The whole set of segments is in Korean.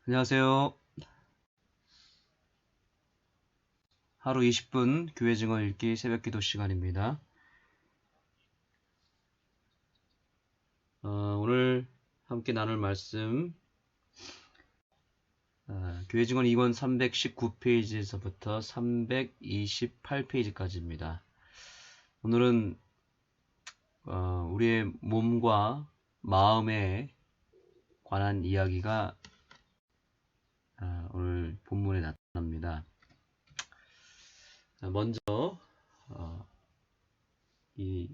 안녕하세요. 하루 20분 교회 증언 읽기 새벽 기도 시간입니다. 오늘 함께 나눌 말씀 교회 증언 2권 319페이지에서부터 328페이지까지입니다. 오늘은 우리의 몸과 마음에 관한 이야기가 오늘 본문에 나타납니다. 먼저 이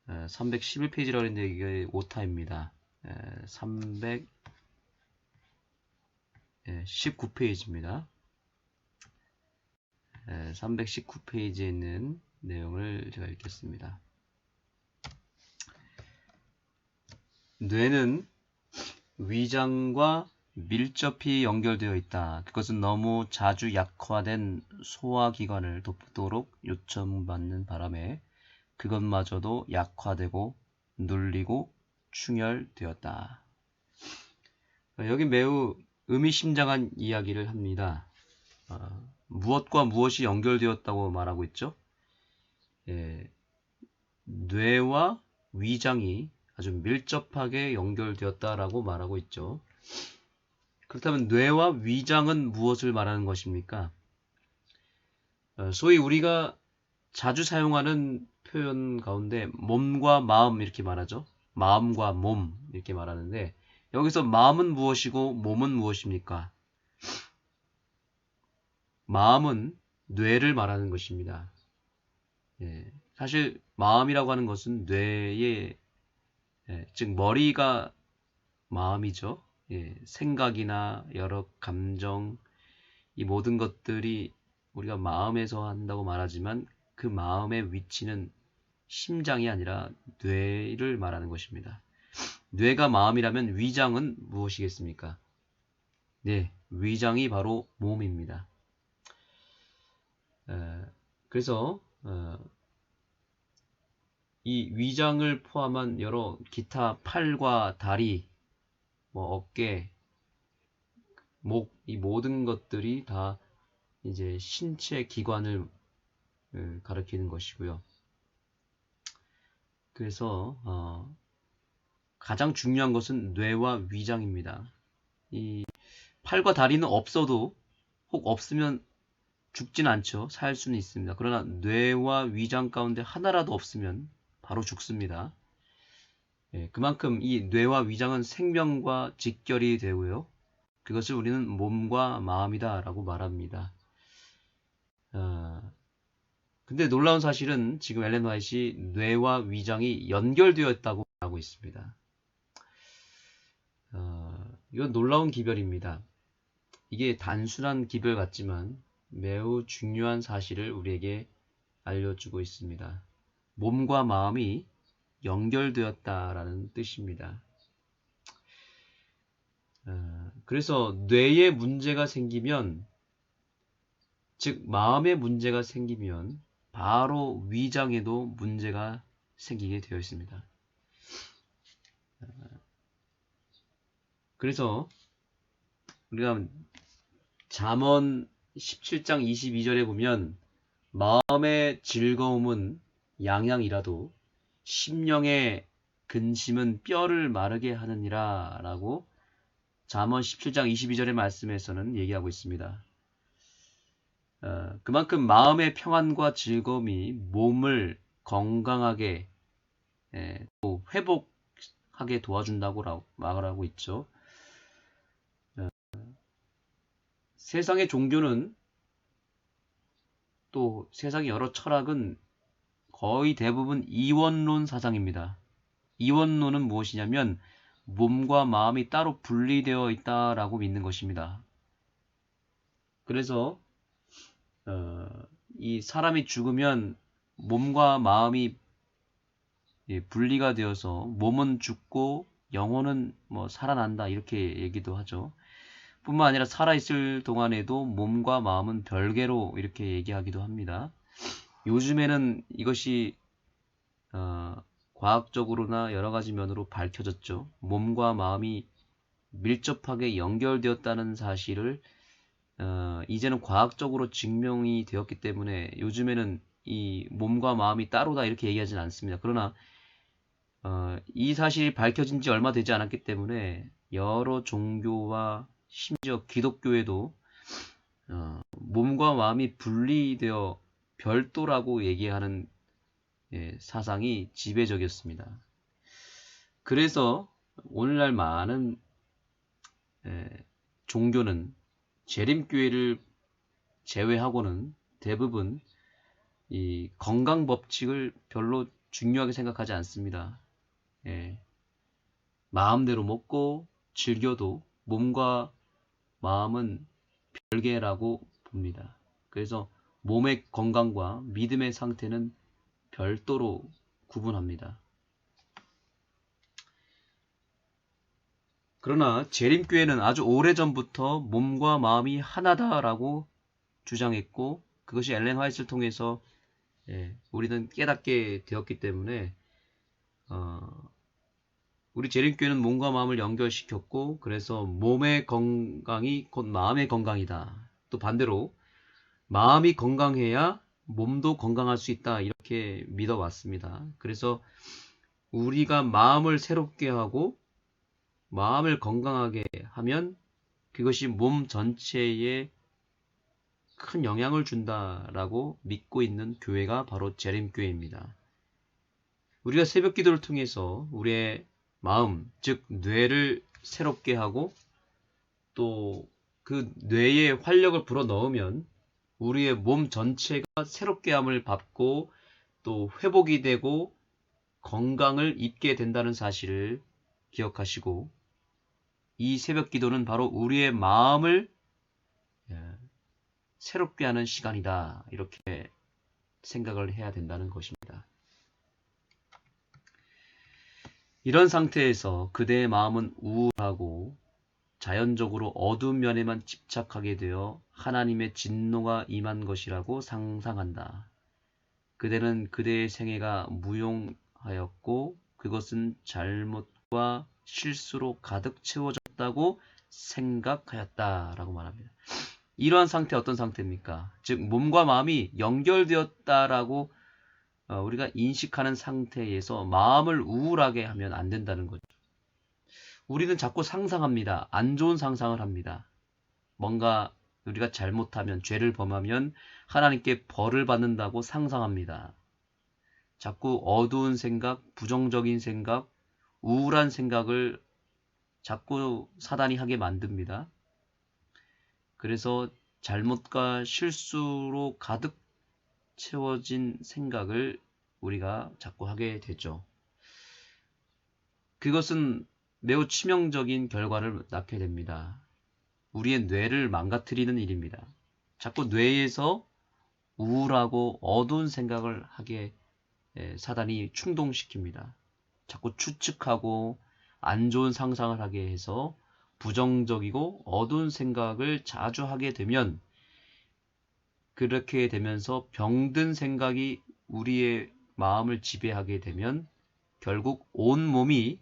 311페이지라고 했는데 이게 오타입니다. 319페이지입니다. 319페이지에 있는 내용을 제가 읽겠습니다. 뇌는 위장과 밀접히 연결되어 있다. 그것은 너무 자주 약화된 소화기관을 돕도록 요청받는 바람에 그것마저도 약화되고 눌리고 충혈되었다. 여기 매우 의미심장한 이야기를 합니다. 무엇과 무엇이 연결되었다고 말하고 있죠? 뇌와 위장이 아주 밀접하게 연결되었다라고 말하고 있죠. 그렇다면 뇌와 위장은 무엇을 말하는 것입니까? 소위 우리가 자주 사용하는 표현 가운데 몸과 마음 이렇게 말하죠. 마음과 몸 이렇게 말하는데 여기서 마음은 무엇이고 몸은 무엇입니까? 마음은 뇌를 말하는 것입니다. 사실 마음이라고 하는 것은 뇌의 즉 머리가 마음이죠. 생각이나 여러 감정 이 모든 것들이 우리가 마음에서 한다고 말하지만 그 마음의 위치는 심장이 아니라 뇌를 말하는 것입니다. 뇌가 마음이라면 위장은 무엇이겠습니까? 네, 위장이 바로 몸입니다. 그래서 이 위장을 포함한 여러 기타 팔과 다리, 어깨, 목, 이 모든 것들이 다 이제 신체 기관을 가리키는 것이고요. 그래서 가장 중요한 것은 뇌와 위장입니다. 이 팔과 다리는 없어도 혹 없으면 죽진 않죠. 살 수는 있습니다. 그러나 뇌와 위장 가운데 하나라도 없으면 바로 죽습니다. 그만큼 이 뇌와 위장은 생명과 직결이 되고요. 그것을 우리는 몸과 마음이다 라고 말합니다. 근데 놀라운 사실은 지금 엘렌 화이트이 뇌와 위장이 연결되어 있다고 말하고 있습니다. 이건 놀라운 기별입니다. 이게 단순한 기별 같지만 매우 중요한 사실을 우리에게 알려주고 있습니다. 몸과 마음이 연결되었다라는 뜻입니다. 그래서 뇌에 문제가 생기면, 즉 마음에 문제가 생기면 바로 위장에도 문제가 생기게 되어 있습니다. 그래서 우리가 잠언 17장 22절에 보면 마음의 즐거움은 양양이라도 심령의 근심은 뼈를 마르게 하느니라 라고 잠언 17장 22절의 말씀에서는 얘기하고 있습니다. 그만큼 마음의 평안과 즐거움이 몸을 건강하게 또 회복하게 도와준다고 말하고 있죠. 세상의 종교는 또 세상의 여러 철학은 거의 대부분 이원론 사상입니다. 이원론은 무엇이냐면 몸과 마음이 따로 분리되어 있다라고 믿는 것입니다. 그래서 이 사람이 죽으면 몸과 마음이 분리가 되어서 몸은 죽고 영혼은 살아난다 이렇게 얘기도 하죠. 뿐만 아니라 살아있을 동안에도 몸과 마음은 별개로 이렇게 얘기하기도 합니다. 요즘에는 이것이 과학적으로나 여러 가지 면으로 밝혀졌죠. 몸과 마음이 밀접하게 연결되었다는 사실을 이제는 과학적으로 증명이 되었기 때문에 요즘에는 이 몸과 마음이 따로다 이렇게 얘기하진 않습니다. 그러나 이 사실이 밝혀진 지 얼마 되지 않았기 때문에 여러 종교와 심지어 기독교에도 몸과 마음이 분리되어 별도라고 얘기하는 사상이 지배적이었습니다. 그래서 오늘날 많은 종교는 재림교회를 제외하고는 대부분 이 건강 법칙을 별로 중요하게 생각하지 않습니다. 마음대로 먹고 즐겨도 몸과 마음은 별개라고 봅니다. 그래서 몸의 건강과 믿음의 상태는 별도로 구분합니다. 그러나 재림교회는 아주 오래전부터 몸과 마음이 하나다라고 주장했고 그것이 엘렌 화이트를 통해서 우리는 깨닫게 되었기 때문에 우리 재림교회는 몸과 마음을 연결시켰고 그래서 몸의 건강이 곧 마음의 건강이다. 또 반대로 마음이 건강해야 몸도 건강할 수 있다. 이렇게 믿어왔습니다. 그래서 우리가 마음을 새롭게 하고 마음을 건강하게 하면 그것이 몸 전체에 큰 영향을 준다라고 믿고 있는 교회가 바로 재림교회입니다. 우리가 새벽 기도를 통해서 우리의 마음, 즉 뇌를 새롭게 하고 또 그 뇌에 활력을 불어넣으면 우리의 몸 전체가 새롭게 함을 받고 또 회복이 되고 건강을 입게 된다는 사실을 기억하시고 이 새벽 기도는 바로 우리의 마음을 새롭게 하는 시간이다. 이렇게 생각을 해야 된다는 것입니다. 이런 상태에서 그대의 마음은 우울하고 자연적으로 어두운 면에만 집착하게 되어 하나님의 진노가 임한 것이라고 상상한다. 그대는 그대의 생애가 무용하였고 그것은 잘못과 실수로 가득 채워졌다고 생각하였다라고 말합니다. 이러한 상태 어떤 상태입니까? 즉 몸과 마음이 연결되었다라고 우리가 인식하는 상태에서 마음을 우울하게 하면 안 된다는 거죠. 우리는 자꾸 상상합니다. 안 좋은 상상을 합니다. 뭔가 우리가 잘못하면 죄를 범하면 하나님께 벌을 받는다고 상상합니다. 자꾸 어두운 생각, 부정적인 생각, 우울한 생각을 자꾸 사단이 하게 만듭니다. 그래서 잘못과 실수로 가득 채워진 생각을 우리가 자꾸 하게 되죠. 그것은 매우 치명적인 결과를 낳게 됩니다. 우리의 뇌를 망가뜨리는 일입니다. 자꾸 뇌에서 우울하고 어두운 생각을 하게 사단이 충동시킵니다. 자꾸 추측하고 안 좋은 상상을 하게 해서 부정적이고 어두운 생각을 자주 하게 되면 그렇게 되면서 병든 생각이 우리의 마음을 지배하게 되면 결국 온 몸이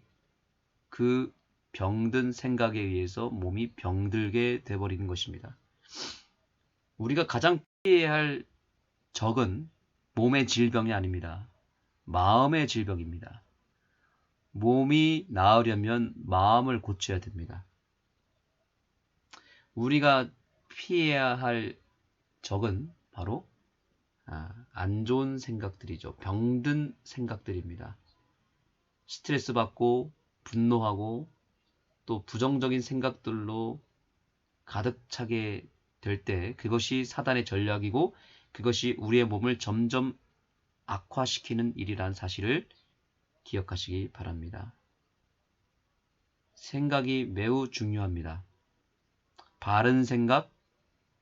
그 병든 생각에 의해서 몸이 병들게 돼버리는 것입니다. 우리가 가장 피해야 할 적은 몸의 질병이 아닙니다. 마음의 질병입니다. 몸이 나으려면 마음을 고쳐야 됩니다. 우리가 피해야 할 적은 바로 안 좋은 생각들이죠. 병든 생각들입니다. 스트레스 받고 분노하고 또 부정적인 생각들로 가득 차게 될 때 그것이 사단의 전략이고 그것이 우리의 몸을 점점 악화시키는 일이라는 사실을 기억하시기 바랍니다. 생각이 매우 중요합니다. 바른 생각,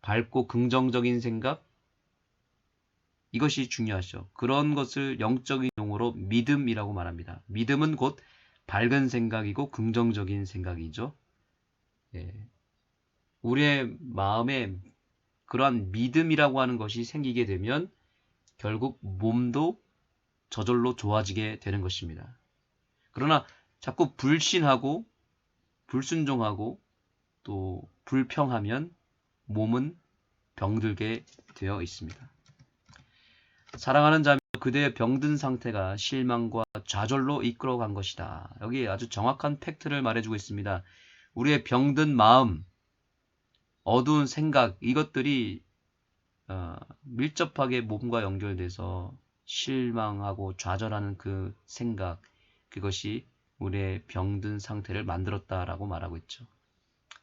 밝고 긍정적인 생각, 이것이 중요하죠. 그런 것을 영적인 용어로 믿음이라고 말합니다. 믿음은 곧 밝은 생각이고 긍정적인 생각이죠. 우리의 마음에 그러한 믿음이라고 하는 것이 생기게 되면 결국 몸도 저절로 좋아지게 되는 것입니다. 그러나 자꾸 불신하고 불순종하고 또 불평하면 몸은 병들게 되어 있습니다. 사랑하는 자매, 그대의 병든 상태가 실망과 좌절로 이끌어간 것이다. 여기 아주 정확한 팩트를 말해주고 있습니다. 우리의 병든 마음, 어두운 생각, 이것들이 밀접하게 몸과 연결돼서 실망하고 좌절하는 그 생각, 그것이 우리의 병든 상태를 만들었다라고 말하고 있죠.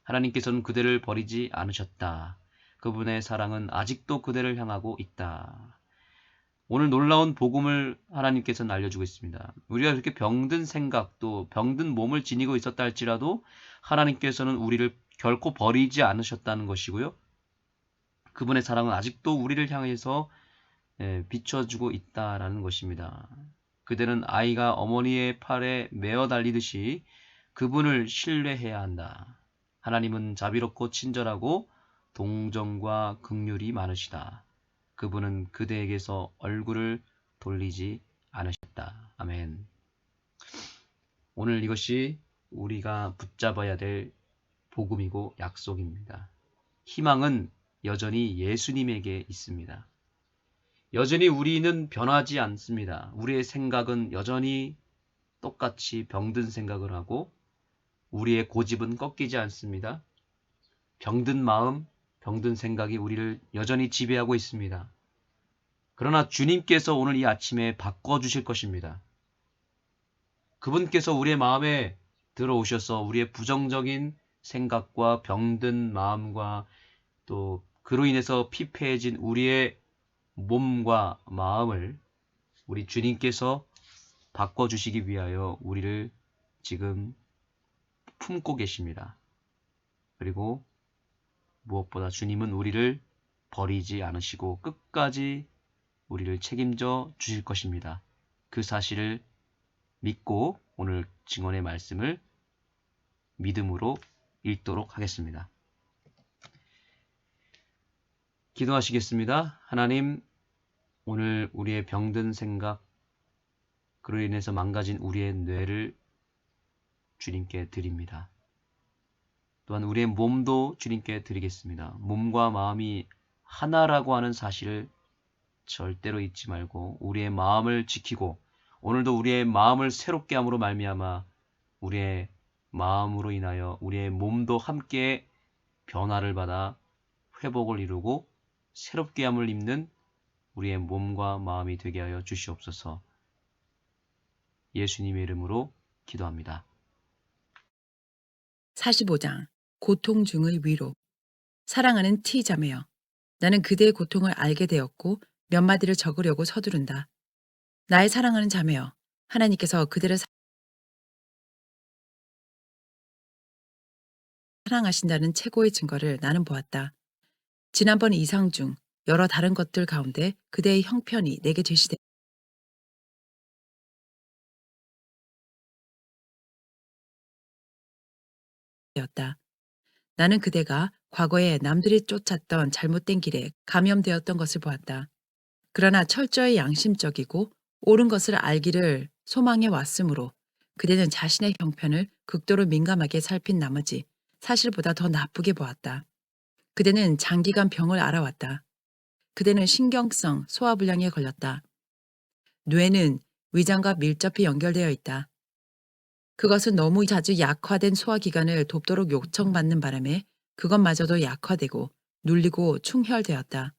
하나님께서는 그대를 버리지 않으셨다. 그분의 사랑은 아직도 그대를 향하고 있다. 오늘 놀라운 복음을 하나님께서는 알려주고 있습니다. 우리가 그렇게 병든 생각, 또 병든 몸을 지니고 있었다 할지라도 하나님께서는 우리를 결코 버리지 않으셨다는 것이고요. 그분의 사랑은 아직도 우리를 향해서 비춰주고 있다라는 것입니다. 그대는 아이가 어머니의 팔에 메어 달리듯이 그분을 신뢰해야 한다. 하나님은 자비롭고 친절하고 동정과 긍휼이 많으시다. 그분은 그대에게서 얼굴을 돌리지 않으셨다. 아멘. 오늘 이것이 우리가 붙잡아야 될 복음이고 약속입니다. 희망은 여전히 예수님에게 있습니다. 여전히 우리는 변하지 않습니다. 우리의 생각은 여전히 똑같이 병든 생각을 하고 우리의 고집은 꺾이지 않습니다. 병든 마음, 병든 생각이 우리를 여전히 지배하고 있습니다. 그러나 주님께서 오늘 이 아침에 바꿔주실 것입니다. 그분께서 우리의 마음에 들어오셔서 우리의 부정적인 생각과 병든 마음과 또 그로 인해서 피폐해진 우리의 몸과 마음을 우리 주님께서 바꿔주시기 위하여 우리를 지금 품고 계십니다. 그리고 무엇보다 주님은 우리를 버리지 않으시고 끝까지 우리를 책임져 주실 것입니다. 그 사실을 믿고 오늘 증언의 말씀을 믿음으로 읽도록 하겠습니다. 기도하시겠습니다. 하나님, 오늘 우리의 병든 생각, 그로 인해서 망가진 우리의 뇌를 주님께 드립니다. 또한 우리의 몸도 주님께 드리겠습니다. 몸과 마음이 하나라고 하는 사실을 절대로 잊지 말고 우리의 마음을 지키고 오늘도 우리의 마음을 새롭게 함으로 말미암아 우리의 마음으로 인하여 우리의 몸도 함께 변화를 받아 회복을 이루고 새롭게 함을 입는 우리의 몸과 마음이 되게 하여 주시옵소서. 예수님의 이름으로 기도합니다. 45장 고통 중의 위로. 사랑하는 T 자매여, 나는 그대의 고통을 알게 되었고 몇 마디를 적으려고 서두른다. 나의 사랑하는 자매여, 하나님께서 그대를 사랑하신다는 최고의 증거를 나는 보았다. 지난번 이상 중 여러 다른 것들 가운데 그대의 형편이 내게 제시되었다. 나는 그대가 과거에 남들이 쫓았던 잘못된 길에 감염되었던 것을 보았다. 그러나 철저히 양심적이고 옳은 것을 알기를 소망해 왔으므로 그대는 자신의 형편을 극도로 민감하게 살핀 나머지 사실보다 더 나쁘게 보았다. 그대는 장기간 병을 앓아왔다. 그대는 신경성 소화불량에 걸렸다. 뇌는 위장과 밀접히 연결되어 있다. 그것은 너무 자주 약화된 소화기관을 돕도록 요청받는 바람에 그것마저도 약화되고 눌리고 충혈되었다.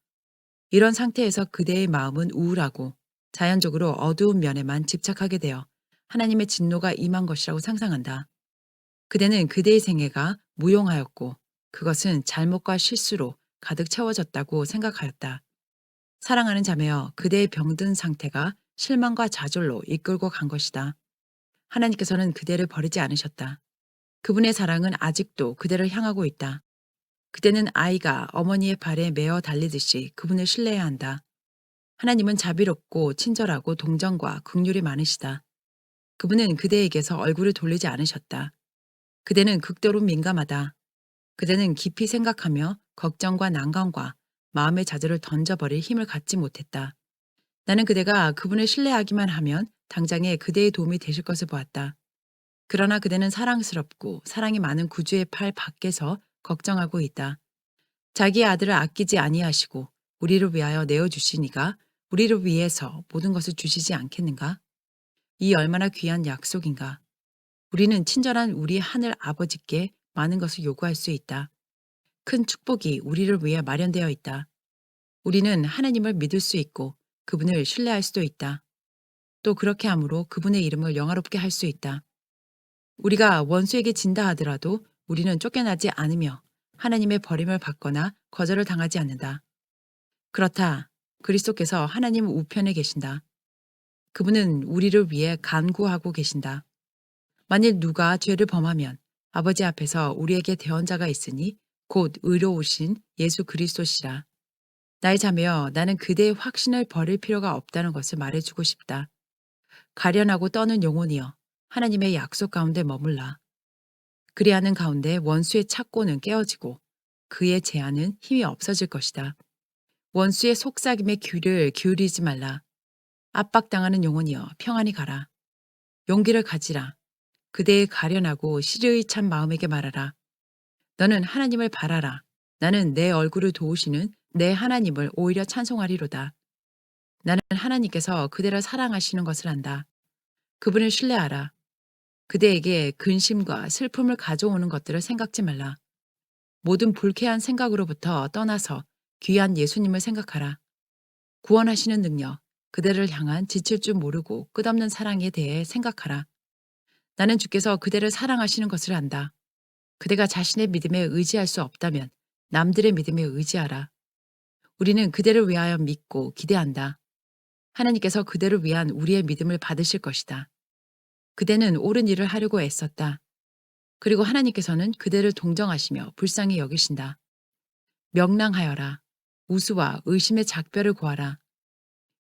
이런 상태에서 그대의 마음은 우울하고 자연적으로 어두운 면에만 집착하게 되어 하나님의 진노가 임한 것이라고 상상한다. 그대는 그대의 생애가 무용하였고 그것은 잘못과 실수로 가득 채워졌다고 생각하였다. 사랑하는 자매여, 그대의 병든 상태가 실망과 좌절로 이끌고 간 것이다. 하나님께서는 그대를 버리지 않으셨다. 그분의 사랑은 아직도 그대를 향하고 있다. 그대는 아이가 어머니의 발에 메어 달리듯이 그분을 신뢰해야 한다. 하나님은 자비롭고 친절하고 동정과 긍휼이 많으시다. 그분은 그대에게서 얼굴을 돌리지 않으셨다. 그대는 극도로 민감하다. 그대는 깊이 생각하며 걱정과 난감과 마음의 자질을 던져버릴 힘을 갖지 못했다. 나는 그대가 그분을 신뢰하기만 하면 당장에 그대의 도움이 되실 것을 보았다. 그러나 그대는 사랑스럽고 사랑이 많은 구주의 팔 밖에서 걱정하고 있다. 자기의 아들을 아끼지 아니하시고 우리를 위하여 내어주시니가 우리를 위해서 모든 것을 주시지 않겠는가? 이 얼마나 귀한 약속인가? 우리는 친절한 우리 하늘 아버지께 많은 것을 요구할 수 있다. 큰 축복이 우리를 위해 마련되어 있다. 우리는 하나님을 믿을 수 있고 그분을 신뢰할 수도 있다. 또 그렇게 함으로 그분의 이름을 영화롭게 할 수 있다. 우리가 원수에게 진다 하더라도 우리는 쫓겨나지 않으며 하나님의 버림을 받거나 거절을 당하지 않는다. 그렇다. 그리스도께서 하나님 우편에 계신다. 그분은 우리를 위해 간구하고 계신다. 만일 누가 죄를 범하면 아버지 앞에서 우리에게 대언자가 있으니 곧 의로우신 예수 그리스도시라. 나의 자매여, 나는 그대의 확신을 버릴 필요가 없다는 것을 말해주고 싶다. 가련하고 떠는 영혼이여, 하나님의 약속 가운데 머물라. 그리하는 가운데 원수의 착고는 깨어지고 그의 제한은 힘이 없어질 것이다. 원수의 속삭임에 귀를 기울이지 말라. 압박당하는 영혼이여, 평안히 가라. 용기를 가지라. 그대의 가련하고 시르의 찬 마음에게 말하라. 너는 하나님을 바라라. 나는 내 얼굴을 도우시는 내 하나님을 오히려 찬송하리로다. 나는 하나님께서 그대를 사랑하시는 것을 안다. 그분을 신뢰하라. 그대에게 근심과 슬픔을 가져오는 것들을 생각지 말라. 모든 불쾌한 생각으로부터 떠나서 귀한 예수님을 생각하라. 구원하시는 능력, 그대를 향한 지칠 줄 모르고 끝없는 사랑에 대해 생각하라. 나는 주께서 그대를 사랑하시는 것을 안다. 그대가 자신의 믿음에 의지할 수 없다면 남들의 믿음에 의지하라. 우리는 그대를 위하여 믿고 기대한다. 하나님께서 그대를 위한 우리의 믿음을 받으실 것이다. 그대는 옳은 일을 하려고 애썼다. 그리고 하나님께서는 그대를 동정하시며 불쌍히 여기신다. 명랑하여라. 우수와 의심의 작별을 구하라.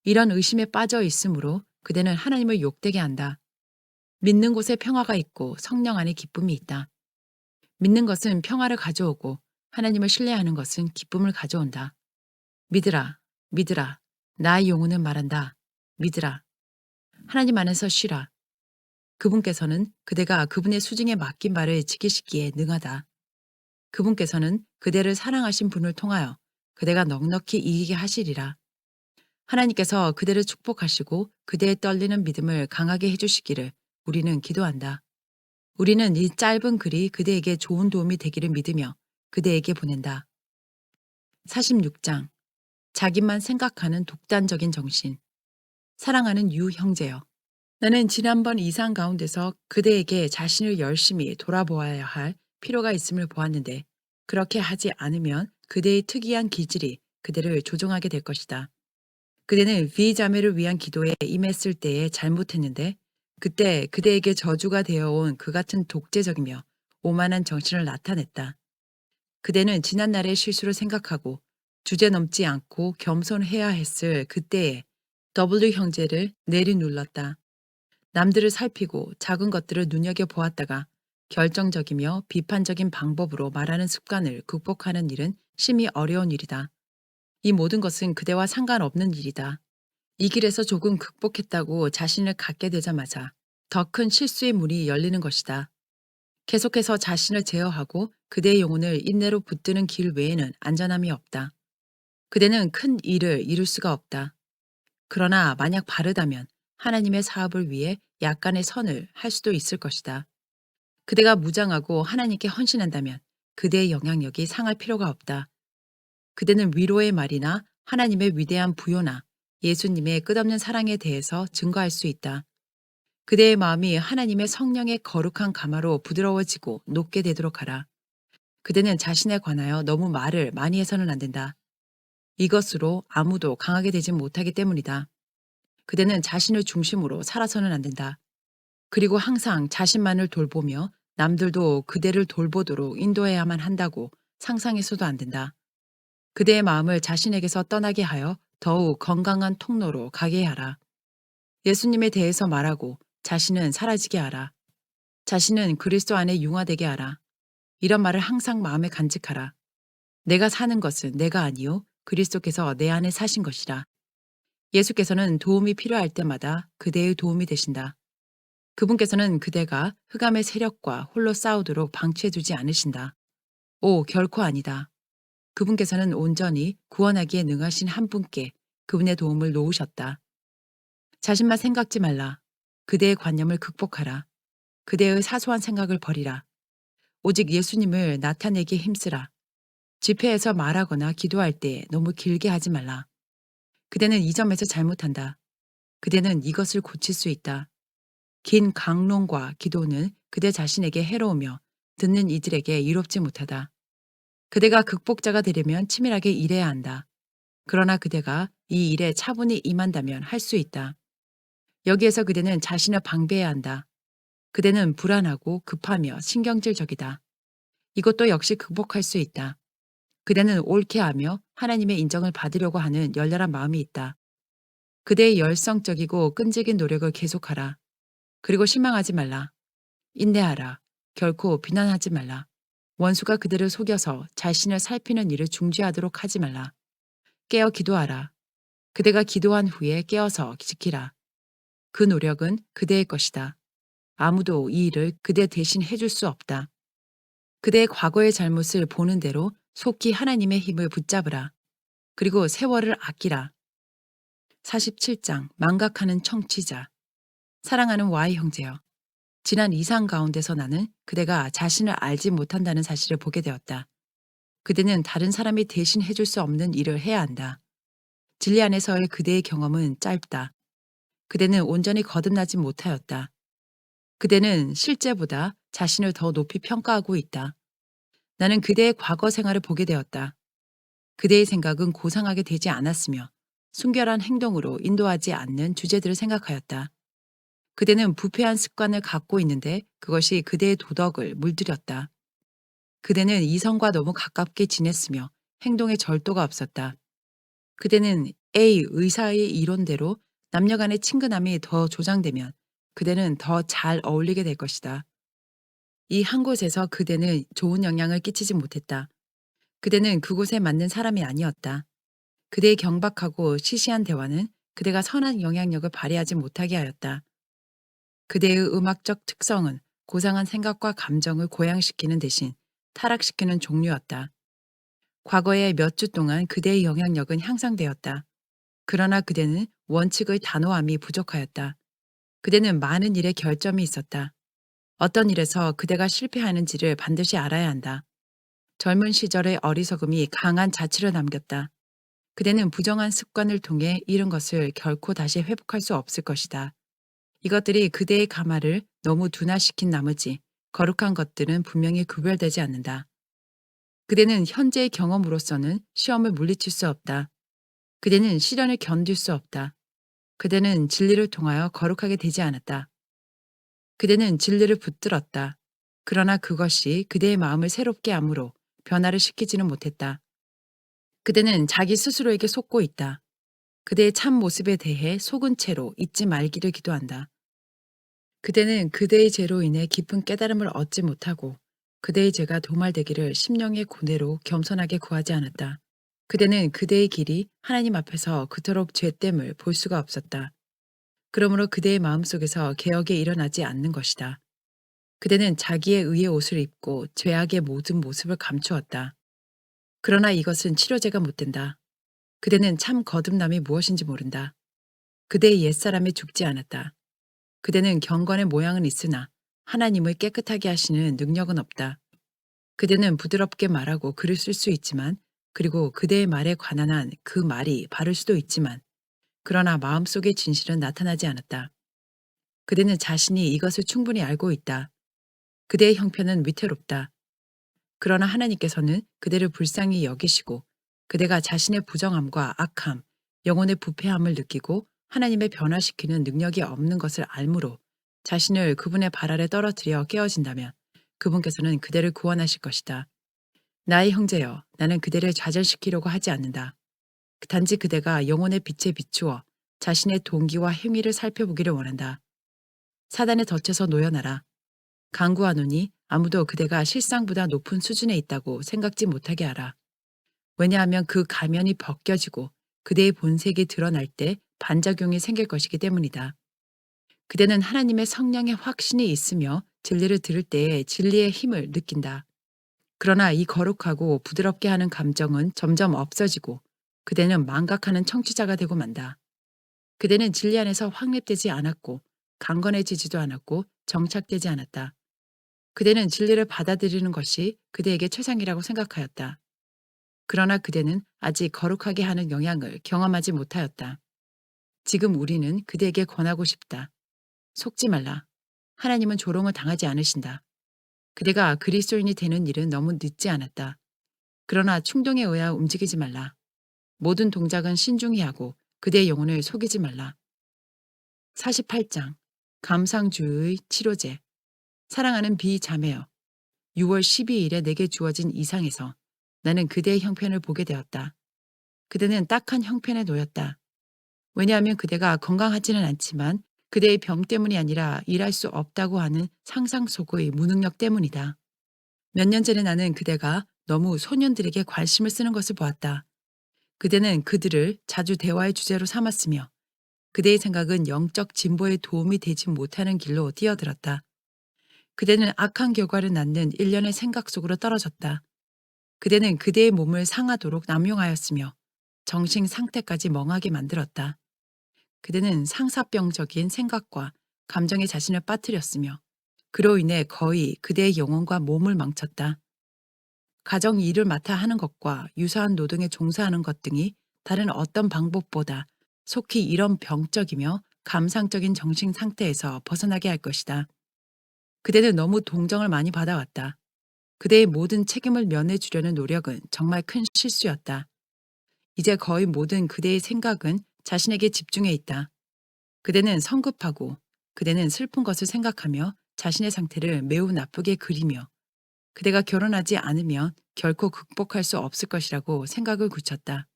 이런 의심에 빠져 있으므로 그대는 하나님을 욕되게 한다. 믿는 곳에 평화가 있고 성령 안에 기쁨이 있다. 믿는 것은 평화를 가져오고 하나님을 신뢰하는 것은 기쁨을 가져온다. 믿으라, 믿으라. 나의 영혼은 말한다. 믿으라. 하나님 안에서 쉬라. 그분께서는 그대가 그분의 수중에 맡긴 바를 지키시기에 능하다. 그분께서는 그대를 사랑하신 분을 통하여 그대가 넉넉히 이기게 하시리라. 하나님께서 그대를 축복하시고 그대의 떨리는 믿음을 강하게 해주시기를 우리는 기도한다. 우리는 이 짧은 글이 그대에게 좋은 도움이 되기를 믿으며 그대에게 보낸다. 46장. 자기만 생각하는 독단적인 정신. 사랑하는 유 형제여. 나는 지난번 이상 가운데서 그대에게 자신을 열심히 돌아보아야 할 필요가 있음을 보았는데 그렇게 하지 않으면 그대의 특이한 기질이 그대를 조종하게 될 것이다. 그대는 위자매를 위한 기도에 임했을 때에 잘못했는데 그때 그대에게 저주가 되어온 그 같은 독재적이며 오만한 정신을 나타냈다. 그대는 지난날의 실수를 생각하고 주제 넘지 않고 겸손해야 했을 그때에 W 형제를 내리눌렀다. 남들을 살피고 작은 것들을 눈여겨보았다가 결정적이며 비판적인 방법으로 말하는 습관을 극복하는 일은 심히 어려운 일이다. 이 모든 것은 그대와 상관없는 일이다. 이 길에서 조금 극복했다고 자신을 갖게 되자마자 더 큰 실수의 문이 열리는 것이다. 계속해서 자신을 제어하고 그대의 영혼을 인내로 붙드는 길 외에는 안전함이 없다. 그대는 큰 일을 이룰 수가 없다. 그러나 만약 바르다면 하나님의 사업을 위해 약간의 선을 할 수도 있을 것이다. 그대가 무장하고 하나님께 헌신한다면 그대의 영향력이 상할 필요가 없다. 그대는 위로의 말이나 하나님의 위대한 부요나 예수님의 끝없는 사랑에 대해서 증거할 수 있다. 그대의 마음이 하나님의 성령의 거룩한 가마로 부드러워지고 높게 되도록 하라. 그대는 자신에 관하여 너무 말을 많이 해서는 안 된다. 이것으로 아무도 강하게 되지 못하기 때문이다. 그대는 자신을 중심으로 살아서는 안 된다. 그리고 항상 자신만을 돌보며 남들도 그대를 돌보도록 인도해야만 한다고 상상해서도 안 된다. 그대의 마음을 자신에게서 떠나게 하여 더욱 건강한 통로로 가게 하라. 예수님에 대해서 말하고 자신은 사라지게 하라. 자신은 그리스도 안에 융화되게 하라. 이런 말을 항상 마음에 간직하라. 내가 사는 것은 내가 아니요 그리스도께서 내 안에 사신 것이라. 예수께서는 도움이 필요할 때마다 그대의 도움이 되신다. 그분께서는 그대가 흑암의 세력과 홀로 싸우도록 방치해두지 않으신다. 오, 결코 아니다. 그분께서는 온전히 구원하기에 능하신 한 분께 그분의 도움을 놓으셨다. 자신만 생각지 말라. 그대의 관념을 극복하라. 그대의 사소한 생각을 버리라. 오직 예수님을 나타내기에 힘쓰라. 집회에서 말하거나 기도할 때 너무 길게 하지 말라. 그대는 이 점에서 잘못한다. 그대는 이것을 고칠 수 있다. 긴 강론과 기도는 그대 자신에게 해로우며 듣는 이들에게 이롭지 못하다. 그대가 극복자가 되려면 치밀하게 일해야 한다. 그러나 그대가 이 일에 차분히 임한다면 할 수 있다. 여기에서 그대는 자신을 방비해야 한다. 그대는 불안하고 급하며 신경질적이다. 이것도 역시 극복할 수 있다. 그대는 옳게 하며 하나님의 인정을 받으려고 하는 열렬한 마음이 있다. 그대의 열성적이고 끈질긴 노력을 계속하라. 그리고 실망하지 말라. 인내하라. 결코 비난하지 말라. 원수가 그대를 속여서 자신을 살피는 일을 중지하도록 하지 말라. 깨어 기도하라. 그대가 기도한 후에 깨어서 지키라. 그 노력은 그대의 것이다. 아무도 이 일을 그대 대신 해줄 수 없다. 그대의 과거의 잘못을 보는 대로 속히 하나님의 힘을 붙잡으라. 그리고 세월을 아끼라. 47장 망각하는 청취자. 사랑하는 Y 형제여. 지난 이상 가운데서 나는 그대가 자신을 알지 못한다는 사실을 보게 되었다. 그대는 다른 사람이 대신 해줄 수 없는 일을 해야 한다. 진리 안에서의 그대의 경험은 짧다. 그대는 온전히 거듭나지 못하였다. 그대는 실제보다 자신을 더 높이 평가하고 있다. 나는 그대의 과거 생활을 보게 되었다. 그대의 생각은 고상하게 되지 않았으며 순결한 행동으로 인도하지 않는 주제들을 생각하였다. 그대는 부패한 습관을 갖고 있는데 그것이 그대의 도덕을 물들였다. 그대는 이성과 너무 가깝게 지냈으며 행동에 절도가 없었다. 그대는 A 의사의 이론대로 남녀 간의 친근함이 더 조장되면 그대는 더 잘 어울리게 될 것이다. 이 한 곳에서 그대는 좋은 영향을 끼치지 못했다. 그대는 그곳에 맞는 사람이 아니었다. 그대의 경박하고 시시한 대화는 그대가 선한 영향력을 발휘하지 못하게 하였다. 그대의 음악적 특성은 고상한 생각과 감정을 고양시키는 대신 타락시키는 종류였다. 과거에 몇 주 동안 그대의 영향력은 향상되었다. 그러나 그대는 원칙의 단호함이 부족하였다. 그대는 많은 일에 결점이 있었다. 어떤 일에서 그대가 실패하는지를 반드시 알아야 한다. 젊은 시절의 어리석음이 강한 자취를 남겼다. 그대는 부정한 습관을 통해 잃은 것을 결코 다시 회복할 수 없을 것이다. 이것들이 그대의 가마를 너무 둔화시킨 나머지 거룩한 것들은 분명히 구별되지 않는다. 그대는 현재의 경험으로서는 시험을 물리칠 수 없다. 그대는 시련을 견딜 수 없다. 그대는 진리를 통하여 거룩하게 되지 않았다. 그대는 진리를 붙들었다. 그러나 그것이 그대의 마음을 새롭게 함으로 변화를 시키지는 못했다. 그대는 자기 스스로에게 속고 있다. 그대의 참 모습에 대해 속은 채로 잊지 말기를 기도한다. 그대는 그대의 죄로 인해 깊은 깨달음을 얻지 못하고 그대의 죄가 도말되기를 심령의 고뇌로 겸손하게 구하지 않았다. 그대는 그대의 길이 하나님 앞에서 그토록 죄됨을 볼 수가 없었다. 그러므로 그대의 마음속에서 개혁이 일어나지 않는 것이다. 그대는 자기의 의의 옷을 입고 죄악의 모든 모습을 감추었다. 그러나 이것은 치료제가 못 된다. 그대는 참 거듭남이 무엇인지 모른다. 그대의 옛사람이 죽지 않았다. 그대는 경건의 모양은 있으나 하나님을 깨끗하게 하시는 능력은 없다. 그대는 부드럽게 말하고 글을 쓸 수 있지만 그리고 그대의 말에 관한 한 그 말이 바를 수도 있지만 그러나 마음속의 진실은 나타나지 않았다. 그대는 자신이 이것을 충분히 알고 있다. 그대의 형편은 위태롭다. 그러나 하나님께서는 그대를 불쌍히 여기시고 그대가 자신의 부정함과 악함, 영혼의 부패함을 느끼고 하나님의 변화시키는 능력이 없는 것을 알므로 자신을 그분의 발 아래 떨어뜨려 깨어진다면 그분께서는 그대를 구원하실 것이다. 나의 형제여, 나는 그대를 좌절시키려고 하지 않는다. 단지 그대가 영혼의 빛에 비추어 자신의 동기와 행위를 살펴보기를 원한다. 사단의 덫에서 놓여나라. 강구하노니 아무도 그대가 실상보다 높은 수준에 있다고 생각지 못하게 하라. 왜냐하면 그 가면이 벗겨지고 그대의 본색이 드러날 때 반작용이 생길 것이기 때문이다. 그대는 하나님의 성령의 확신이 있으며 진리를 들을 때에 진리의 힘을 느낀다. 그러나 이 거룩하고 부드럽게 하는 감정은 점점 없어지고 그대는 망각하는 청취자가 되고 만다. 그대는 진리 안에서 확립되지 않았고 강건해지지도 않았고 정착되지 않았다. 그대는 진리를 받아들이는 것이 그대에게 최상이라고 생각하였다. 그러나 그대는 아직 거룩하게 하는 영향을 경험하지 못하였다. 지금 우리는 그대에게 권하고 싶다. 속지 말라. 하나님은 조롱을 당하지 않으신다. 그대가 그리스도인이 되는 일은 너무 늦지 않았다. 그러나 충동에 의하여 움직이지 말라. 모든 동작은 신중히 하고 그대의 영혼을 속이지 말라. 48장 감상주의 치료제. 사랑하는 비자매여, 6월 12일에 내게 주어진 이상에서 나는 그대의 형편을 보게 되었다. 그대는 딱한 형편에 놓였다. 왜냐하면 그대가 건강하지는 않지만 그대의 병 때문이 아니라 일할 수 없다고 하는 상상 속의 무능력 때문이다. 몇 년 전에 나는 그대가 너무 소년들에게 관심을 쓰는 것을 보았다. 그대는 그들을 자주 대화의 주제로 삼았으며 그대의 생각은 영적 진보에 도움이 되지 못하는 길로 뛰어들었다. 그대는 악한 결과를 낳는 일련의 생각 속으로 떨어졌다. 그대는 그대의 몸을 상하도록 남용하였으며 정신 상태까지 멍하게 만들었다. 그대는 상사병적인 생각과 감정에 자신을 빠뜨렸으며 그로 인해 거의 그대의 영혼과 몸을 망쳤다. 가정 일을 맡아 하는 것과 유사한 노동에 종사하는 것 등이 다른 어떤 방법보다 속히 이런 병적이며 감상적인 정신 상태에서 벗어나게 할 것이다. 그대는 너무 동정을 많이 받아왔다. 그대의 모든 책임을 면해주려는 노력은 정말 큰 실수였다. 이제 거의 모든 그대의 생각은 자신에게 집중해 있다. 그대는 성급하고 그대는 슬픈 것을 생각하며 자신의 상태를 매우 나쁘게 그리며 그대가 결혼하지 않으면 결코 극복할 수 없을 것이라고 생각을 굳혔다.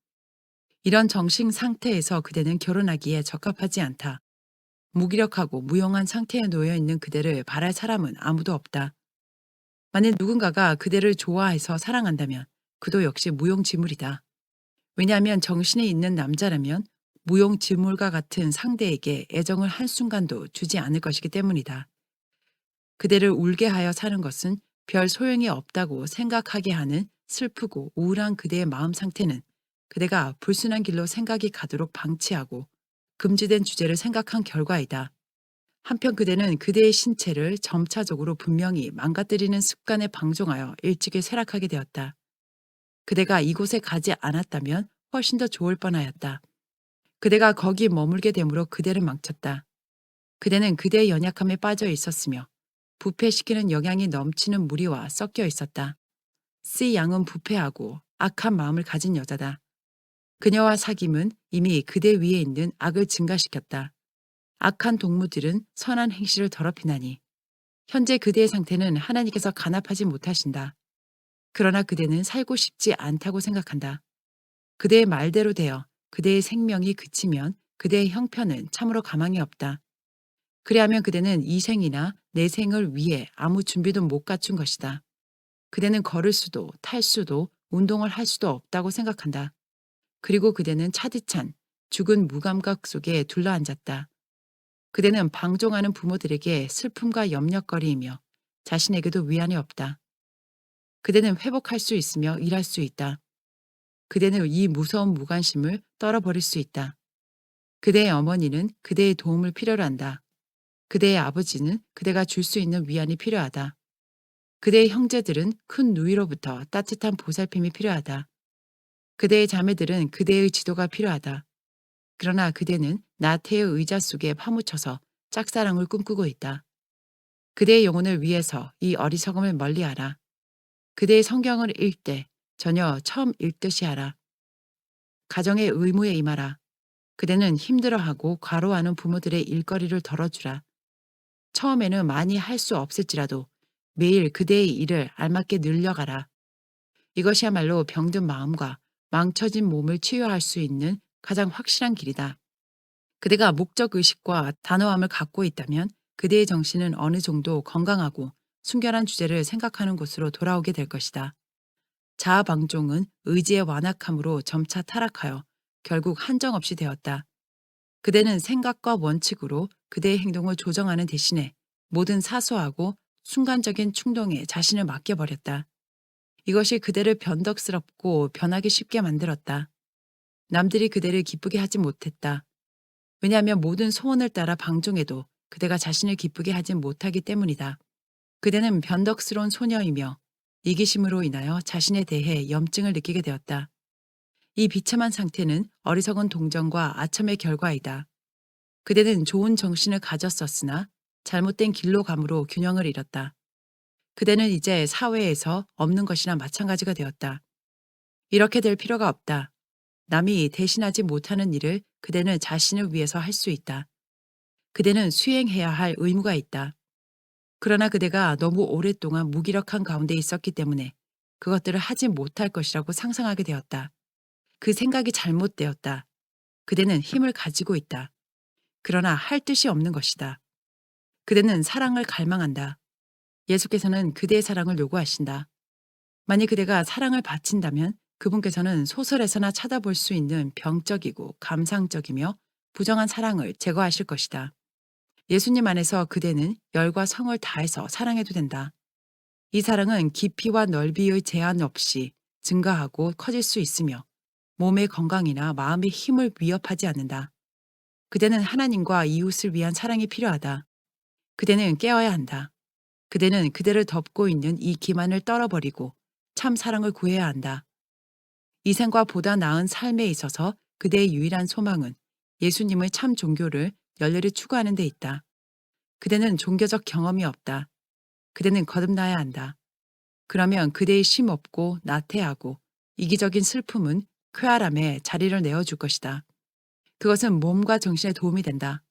이런 정신 상태에서 그대는 결혼하기에 적합하지 않다. 무기력하고 무용한 상태에 놓여 있는 그대를 바랄 사람은 아무도 없다. 만일 누군가가 그대를 좋아해서 사랑한다면 그도 역시 무용지물이다. 왜냐하면 정신이 있는 남자라면 무용지물과 같은 상대에게 애정을 한순간도 주지 않을 것이기 때문이다. 그대를 울게 하여 사는 것은 별 소용이 없다고 생각하게 하는 슬프고 우울한 그대의 마음 상태는 그대가 불순한 길로 생각이 가도록 방치하고 금지된 주제를 생각한 결과이다. 한편 그대는 그대의 신체를 점차적으로 분명히 망가뜨리는 습관에 방종하여 일찍이 쇠락하게 되었다. 그대가 이곳에 가지 않았다면 훨씬 더 좋을 뻔하였다. 그대가 거기 머물게 됨으로 그대를 망쳤다. 그대는 그대의 연약함에 빠져 있었으며 부패시키는 영향이 넘치는 무리와 섞여 있었다. C 양은 부패하고 악한 마음을 가진 여자다. 그녀와 사귐은 이미 그대 위에 있는 악을 증가시켰다. 악한 동무들은 선한 행실을 더럽히나니 현재 그대의 상태는 하나님께서 간합하지 못하신다. 그러나 그대는 살고 싶지 않다고 생각한다. 그대의 말대로 되어 그대의 생명이 그치면 그대의 형편은 참으로 가망이 없다. 그리하면 그대는 이 생이나 내 생을 위해 아무 준비도 못 갖춘 것이다. 그대는 걸을 수도 탈 수도 운동을 할 수도 없다고 생각한다. 그리고 그대는 차디찬 죽은 무감각 속에 둘러앉았다. 그대는 방종하는 부모들에게 슬픔과 염려거리이며 자신에게도 위안이 없다. 그대는 회복할 수 있으며 일할 수 있다. 그대는 이 무서운 무관심을 떨어버릴 수 있다. 그대의 어머니는 그대의 도움을 필요로 한다. 그대의 아버지는 그대가 줄 수 있는 위안이 필요하다. 그대의 형제들은 큰 누이로부터 따뜻한 보살핌이 필요하다. 그대의 자매들은 그대의 지도가 필요하다. 그러나 그대는 나태의 의자 속에 파묻혀서 짝사랑을 꿈꾸고 있다. 그대의 영혼을 위해서 이 어리석음을 멀리하라. 그대의 성경을 읽을 때 전혀 처음 읽듯이 하라. 가정의 의무에 임하라. 그대는 힘들어하고 과로하는 부모들의 일거리를 덜어주라. 처음에는 많이 할 수 없을지라도 매일 그대의 일을 알맞게 늘려가라. 이것이야말로 병든 마음과 망쳐진 몸을 치유할 수 있는 가장 확실한 길이다. 그대가 목적의식과 단호함을 갖고 있다면 그대의 정신은 어느 정도 건강하고 순결한 주제를 생각하는 곳으로 돌아오게 될 것이다. 자아방종은 의지의 완악함으로 점차 타락하여 결국 한정없이 되었다. 그대는 생각과 원칙으로 그대의 행동을 조정하는 대신에 모든 사소하고 순간적인 충동에 자신을 맡겨버렸다. 이것이 그대를 변덕스럽고 변하기 쉽게 만들었다. 남들이 그대를 기쁘게 하지 못했다. 왜냐하면 모든 소원을 따라 방종해도 그대가 자신을 기쁘게 하지 못하기 때문이다. 그대는 변덕스러운 소녀이며 이기심으로 인하여 자신에 대해 염증을 느끼게 되었다. 이 비참한 상태는 어리석은 동정과 아첨의 결과이다. 그대는 좋은 정신을 가졌었으나 잘못된 길로 감으로 균형을 잃었다. 그대는 이제 사회에서 없는 것이나 마찬가지가 되었다. 이렇게 될 필요가 없다. 남이 대신하지 못하는 일을 그대는 자신을 위해서 할 수 있다. 그대는 수행해야 할 의무가 있다. 그러나 그대가 너무 오랫동안 무기력한 가운데 있었기 때문에 그것들을 하지 못할 것이라고 상상하게 되었다. 그 생각이 잘못되었다. 그대는 힘을 가지고 있다. 그러나 할 뜻이 없는 것이다. 그대는 사랑을 갈망한다. 예수께서는 그대의 사랑을 요구하신다. 만약 그대가 사랑을 바친다면 그분께서는 소설에서나 찾아볼 수 있는 병적이고 감상적이며 부정한 사랑을 제거하실 것이다. 예수님 안에서 그대는 열과 성을 다해서 사랑해도 된다. 이 사랑은 깊이와 넓이의 제한 없이 증가하고 커질 수 있으며 몸의 건강이나 마음의 힘을 위협하지 않는다. 그대는 하나님과 이웃을 위한 사랑이 필요하다. 그대는 깨어야 한다. 그대는 그대를 덮고 있는 이 기만을 떨어버리고 참 사랑을 구해야 한다. 이 생과 보다 나은 삶에 있어서 그대의 유일한 소망은 예수님의 참 종교를 열렬히 추구하는 데 있다. 그대는 종교적 경험이 없다. 그대는 거듭나야 한다. 그러면 그대의 쉼없고 나태하고 이기적인 슬픔은 쾌활함에 자리를 내어줄 것이다. 그것은 몸과 정신에 도움이 된다.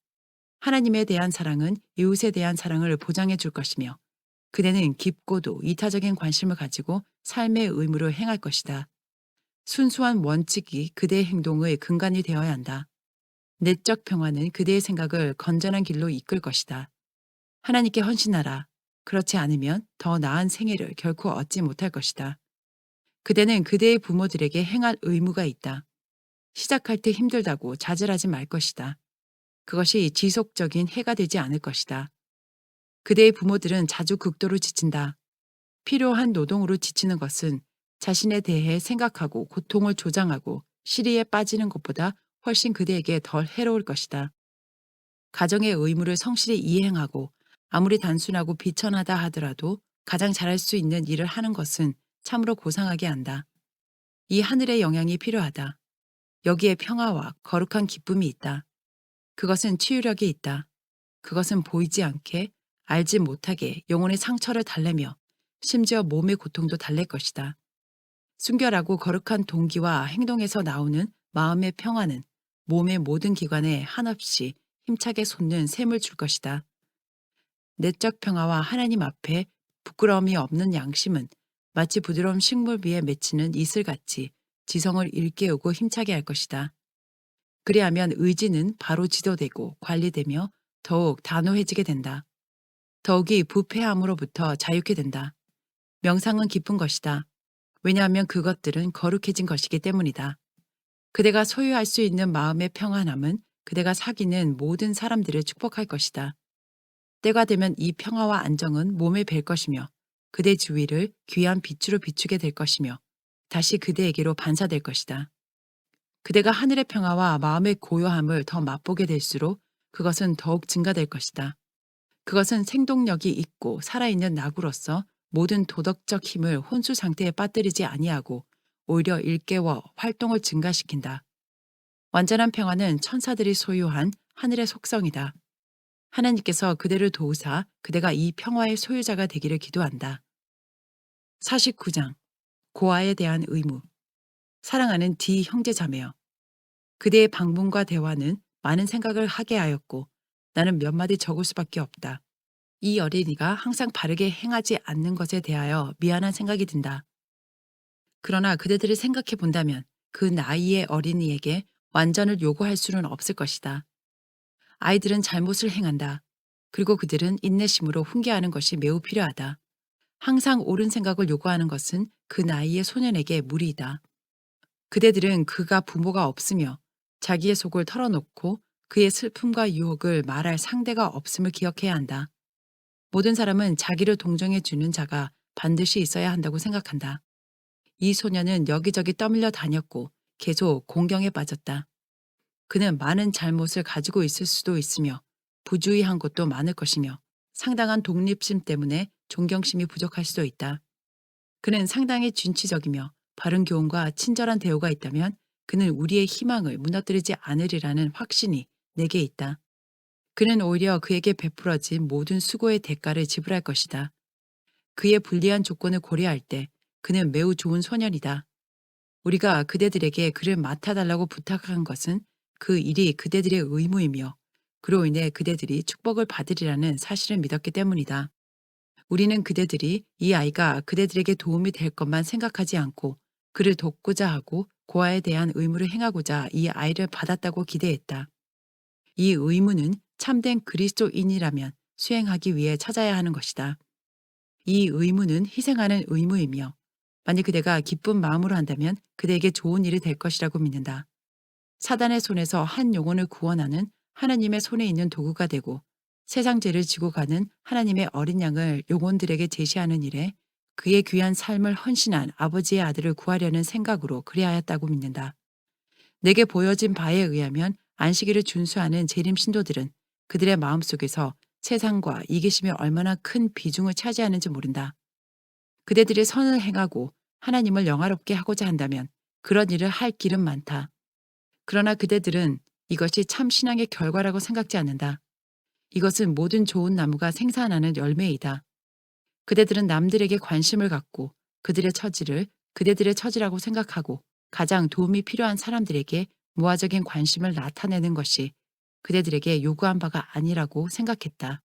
하나님에 대한 사랑은 이웃에 대한 사랑을 보장해 줄 것이며 그대는 깊고도 이타적인 관심을 가지고 삶의 의무를 행할 것이다. 순수한 원칙이 그대의 행동의 근간이 되어야 한다. 내적 평화는 그대의 생각을 건전한 길로 이끌 것이다. 하나님께 헌신하라. 그렇지 않으면 더 나은 생애를 결코 얻지 못할 것이다. 그대는 그대의 부모들에게 행할 의무가 있다. 시작할 때 힘들다고 좌절하지 말 것이다. 그것이 지속적인 해가 되지 않을 것이다. 그대의 부모들은 자주 극도로 지친다. 필요한 노동으로 지치는 것은 자신에 대해 생각하고 고통을 조장하고 시리에 빠지는 것보다 훨씬 그대에게 덜 해로울 것이다. 가정의 의무를 성실히 이행하고 아무리 단순하고 비천하다 하더라도 가장 잘할 수 있는 일을 하는 것은 참으로 고상하게 한다. 이 하늘의 영향이 필요하다. 여기에 평화와 거룩한 기쁨이 있다. 그것은 치유력이 있다. 그것은 보이지 않게, 알지 못하게 영혼의 상처를 달래며 심지어 몸의 고통도 달랠 것이다. 순결하고 거룩한 동기와 행동에서 나오는 마음의 평화는 몸의 모든 기관에 한없이 힘차게 솟는 샘을 줄 것이다. 내적 평화와 하나님 앞에 부끄러움이 없는 양심은 마치 부드러운 식물 위에 맺히는 이슬같이 지성을 일깨우고 힘차게 할 것이다. 그리하면 의지는 바로 지도되고 관리되며 더욱 단호해지게 된다. 더욱이 부패함으로부터 자유케 된다. 명상은 깊은 것이다. 왜냐하면 그것들은 거룩해진 것이기 때문이다. 그대가 소유할 수 있는 마음의 평안함은 그대가 사귀는 모든 사람들을 축복할 것이다. 때가 되면 이 평화와 안정은 몸에 뵐 것이며 그대 주위를 귀한 빛으로 비추게 될 것이며 다시 그대에게로 반사될 것이다. 그대가 하늘의 평화와 마음의 고요함을 더 맛보게 될수록 그것은 더욱 증가될 것이다. 그것은 생동력이 있고 살아있는 나구로서 모든 도덕적 힘을 혼수 상태에 빠뜨리지 아니하고 오히려 일깨워 활동을 증가시킨다. 완전한 평화는 천사들이 소유한 하늘의 속성이다. 하나님께서 그대를 도우사 그대가 이 평화의 소유자가 되기를 기도한다. 49장 고아에 대한 의무. 사랑하는 D 형제자매여. 그대의 방문과 대화는 많은 생각을 하게 하였고 나는 몇 마디 적을 수밖에 없다. 이 어린이가 항상 바르게 행하지 않는 것에 대하여 미안한 생각이 든다. 그러나 그대들을 생각해 본다면 그 나이의 어린이에게 완전을 요구할 수는 없을 것이다. 아이들은 잘못을 행한다. 그리고 그들은 인내심으로 훈계하는 것이 매우 필요하다. 항상 옳은 생각을 요구하는 것은 그 나이의 소년에게 무리이다. 그대들은 그가 부모가 없으며 자기의 속을 털어놓고 그의 슬픔과 유혹을 말할 상대가 없음을 기억해야 한다. 모든 사람은 자기를 동정해 주는 자가 반드시 있어야 한다고 생각한다. 이 소녀는 여기저기 떠밀려 다녔고 계속 공경에 빠졌다. 그는 많은 잘못을 가지고 있을 수도 있으며 부주의한 것도 많을 것이며 상당한 독립심 때문에 존경심이 부족할 수도 있다. 그는 상당히 준치적이며 바른 교훈과 친절한 대우가 있다면 그는 우리의 희망을 무너뜨리지 않으리라는 확신이 내게 있다. 그는 오히려 그에게 베풀어진 모든 수고의 대가를 지불할 것이다. 그의 불리한 조건을 고려할 때 그는 매우 좋은 소년이다. 우리가 그대들에게 그를 맡아달라고 부탁한 것은 그 일이 그대들의 의무이며 그로 인해 그대들이 축복을 받으리라는 사실을 믿었기 때문이다. 우리는 그대들이 이 아이가 그대들에게 도움이 될 것만 생각하지 않고 그를 돕고자 하고 고아에 대한 의무를 행하고자 이 아이를 받았다고 기대했다. 이 의무는 참된 그리스도인이라면 수행하기 위해 찾아야 하는 것이다. 이 의무는 희생하는 의무이며 만일 그대가 기쁜 마음으로 한다면 그대에게 좋은 일이 될 것이라고 믿는다. 사단의 손에서 한 영혼을 구원하는 하나님의 손에 있는 도구가 되고 세상 죄를 지고 가는 하나님의 어린 양을 영혼들에게 제시하는 일에 그의 귀한 삶을 헌신한 아버지의 아들을 구하려는 생각으로 그리하였다고 믿는다. 내게 보여진 바에 의하면 안식일을 준수하는 재림 신도들은 그들의 마음속에서 세상과 이기심이 얼마나 큰 비중을 차지하는지 모른다. 그대들이 선을 행하고 하나님을 영화롭게 하고자 한다면 그런 일을 할 길은 많다. 그러나 그대들은 이것이 참 신앙의 결과라고 생각지 않는다. 이것은 모든 좋은 나무가 생산하는 열매이다. 그대들은 남들에게 관심을 갖고 그들의 처지를 그대들의 처지라고 생각하고 가장 도움이 필요한 사람들에게 모아적인 관심을 나타내는 것이 그대들에게 요구한 바가 아니라고 생각했다.